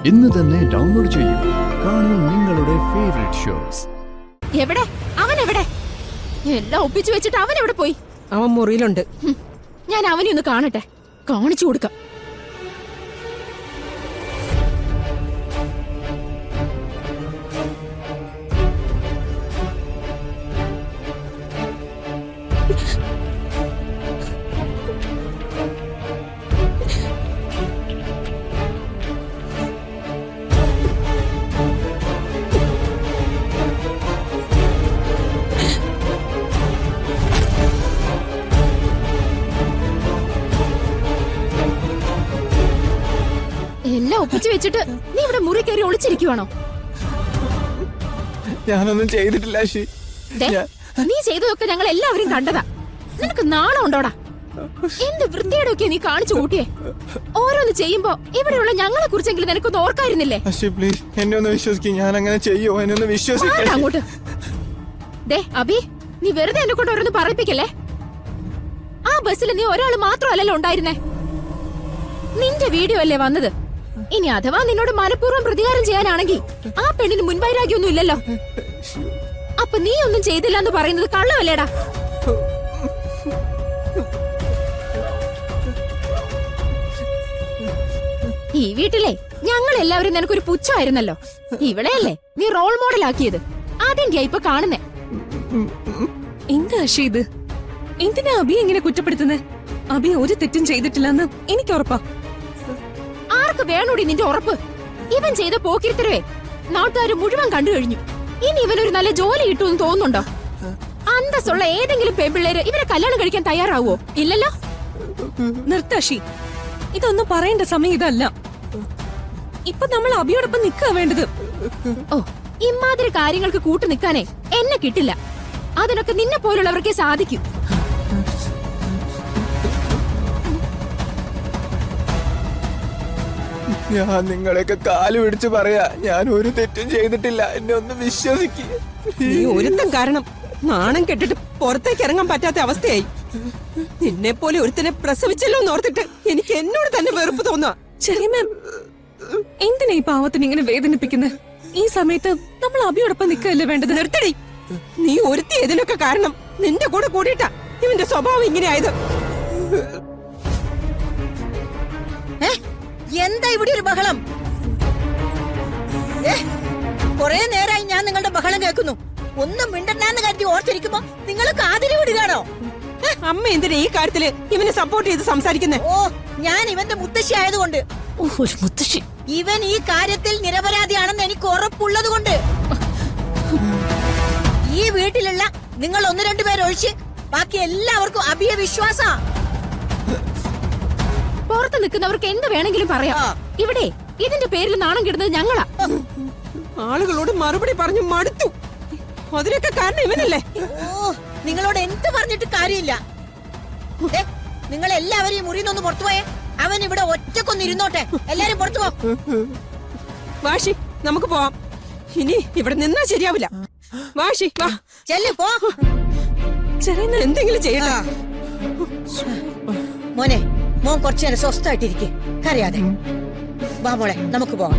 ഇന്ന് തന്നെ ഡൗൺലോഡ് ചെയ്യൂ. കാണൂ നിങ്ങളുടെ ഫേവറേറ്റ് ഷോസ്. എവിടെ അവൻ? എവിടെ? എല്ലാം ഒപ്പിച്ചു വെച്ചിട്ട് അവൻ എവിടെ പോയി? അവൻ മുറിയിലുണ്ട്. ഞാൻ അവനെ ഒന്ന് കാണട്ടെ, കാണിച്ചു കൊടുക്കാം. എല്ലാം ഒപ്പിച്ചു വെച്ചിട്ട് നീ ഇവിടെ മുറി കയറി ഒളിച്ചിരിക്കുവാണോ? ഞാനൊന്നും ചെയ്തിട്ടില്ല. നീ ചെയ്തതൊക്കെ ഞങ്ങൾ എല്ലാവരും കണ്ടതാ. നിനക്ക് നാണം ഉണ്ടോടാ? എന്ത് വൃത്തിയോടൊക്കെ നീ കാണിച്ചു കൂട്ടിയേ. ഓരോന്ന് ചെയ്യുമ്പോ ഇവിടെയുള്ള ഞങ്ങളെ കുറിച്ചെങ്കിലും നിനക്കൊന്ന് ഓർക്കായിരുന്നില്ലേ? പ്ലീസ് എന്നെ ഒന്ന് വിശ്വസിക്കും. ഞാൻ അങ്ങനെ ചെയ്യോ? എന്നെ ഒന്ന് വിശ്വസിക്കാം. അങ്ങോട്ട് അബി, നീ വെറുതെ എന്നെ കൊണ്ട് ഓരോന്ന് പറയിപ്പിക്കല്ലേ. ആ ബസ്സിൽ നീ ഒരാൾ മാത്രമല്ലല്ലോ ഉണ്ടായിരുന്നേ. നിന്റെ വീഡിയോ അല്ലേ വന്നത്. ഇനി അഥവാ നിന്നോട് മനഃപൂർവ്വം പ്രതികാരം ചെയ്യാനാണെങ്കിൽ ആ പെണ്ണിന് മുൻവൈരാഗ്യമൊന്നും ഇല്ലല്ലോ. അപ്പൊ നീ ഒന്നും ചെയ്തില്ല എന്ന് പറയുന്നത് കള്ളമല്ലേടാ? ഈ വീട്ടിലെ ഞങ്ങൾ എല്ലാവരും നിനക്കൊരു പുച്ഛമായിരുന്നല്ലോ. ഇവിടെയല്ലേ നീ റോൾ മോഡൽ ആക്കിയത്. അതെന്റെയാ ഇപ്പൊ കാണുന്നേ. എന്താ ഇത്? എന്തിനാ അബി ഇങ്ങനെ കുറ്റപ്പെടുത്തുന്നത്? അബി ഒരു തെറ്റും ചെയ്തിട്ടില്ലെന്ന് എനിക്ക് ഉറപ്പാ. ആർക്ക് വേണോടി നിന്റെ ഉറപ്പ്? ഇവൻ ചെയ്ത പോക്കിരിത്തരവേ നാട്ടുകാർ മുഴുവൻ കണ്ടു കഴിഞ്ഞു. ഇനി ഇവനൊരു നല്ല ജോലി കിട്ടുമെന്ന് തോന്നുന്നുണ്ടോ? അന്തസ്സുള്ള ഏതെങ്കിലും പെൺപിള്ളേര് ഇവരെ കല്യാണം കഴിക്കാൻ തയ്യാറാവോ? ഇല്ലല്ലോ. നിർത്താഷി, ഇതൊന്നും പറയേണ്ട സമയം ഇതല്ല. ഇപ്പൊ നമ്മൾ അബിയോടൊപ്പം നിൽക്കുക വേണ്ടത്. ഓ, ഇമാതിരി കാര്യങ്ങൾക്ക് കൂട്ടു നിൽക്കാനേ എന്നെ കിട്ടില്ല. അതിനൊക്കെ നിന്നെ പോലുള്ളവർക്കേ സാധിക്കൂ. ഞാൻ നിങ്ങളെയൊക്കെ കാല് പിടിച്ച് പറയാ, ഞാൻ ഒരു തെറ്റും ചെയ്തിട്ടില്ല. എന്നെ ഒന്ന് വിശ്വസിക്കുക. നീ ഒരുത്തം കാരണം നാണം കെട്ടിട്ട് പുറത്തേക്ക് ഇറങ്ങാൻ പറ്റാത്ത അവസ്ഥയായി. നിന്നെ പോലെ ഒരുത്തനെ പ്രസവിച്ചല്ലോ എന്നോർത്തിട്ട് എനിക്ക് എന്നോട് തന്നെ വെറുപ്പ് തോന്നാ. ചെറിയ മാം, എന്തിനാ ഈ പാവത്തിന് ഇങ്ങനെ വേദനിപ്പിക്കുന്നത്? ഈ സമയത്ത് നമ്മൾ അബിയോടൊപ്പം നിൽക്കല്ലേ വേണ്ടത്. നിർത്തടി. നീ ഒരുത്തി ഇതിനൊക്കെ കാരണം നിന്റെ കൂടെ കൂടിയിട്ടാ ഇവന്റെ സ്വഭാവം ഇങ്ങനെ ആയത്. എന്താ ഇവിടെ ഒരു ബഹളം? കൊറേ നേരമായി ഞാൻ നിങ്ങളുടെ ബഹളം കേൾക്കുന്നു. ഒന്നും മിണ്ടണ്ടെന്ന് കരുതി ഓർത്തിരിക്കുമ്പോ നിങ്ങൾ കാതിരി വിടുകയാണോ? അമ്മ എന്തിനാ ഈ കാര്യത്തില് ഇവനെ സപ്പോർട്ട് ചെയ്ത് സംസാരിക്കുന്നേ? ഓ, ഞാൻ ഇവന്റെ മുത്തശ്ശി ആയതുകൊണ്ട്. മുത്തശ്ശി, ഇവൻ ഈ കാര്യത്തിൽ നിരപരാധിയാണെന്ന് എനിക്ക് ഉറപ്പുള്ളത് കൊണ്ട്. ഈ വീട്ടിലുള്ള നിങ്ങൾ ഒന്ന് രണ്ടുപേരൊഴിച്ച് ബാക്കി എല്ലാവർക്കും അബിയെ വിശ്വാസ. പുറത്ത് നിൽക്കുന്നവർക്ക് എന്ത് വേണമെങ്കിലും പറയാം. ഇവിടെ ഇതിന്റെ പേരിൽ നാണം കിടുന്നത് ഞങ്ങളാ. ആളുകളോട് മറുപടി പറഞ്ഞു മടുത്തു. അതിനൊക്കെ കാരണം ഇവനല്ലേ? ഓ, നിങ്ങളോട് എന്ത് പറഞ്ഞിട്ട് കാര്യമില്ല. നിങ്ങൾ എല്ലാവരെയും മുറിന്നൊന്ന് പുറത്തുപോയേ. അവൻ ഇവിടെ ഒറ്റക്കൊന്ന് ഇരുന്നോട്ടെ. എല്ലാരും പുറത്തു പോ. വാശി, നമുക്ക് പോവാം. ഇനി ഇവിടെ നിന്നാ ശരിയാവില്ല. വാശി, വാ. ചെല്ലു പോ. ചെറിയ എന്തെങ്കിലും ചെയ്യട്ടെ. മോനെ, മോൻ കുറച്ചു നേരം സ്വസ്ഥായിട്ടിരിക്കെ, കരയാതെ. വാ മോളെ, നമുക്ക് പോവാം.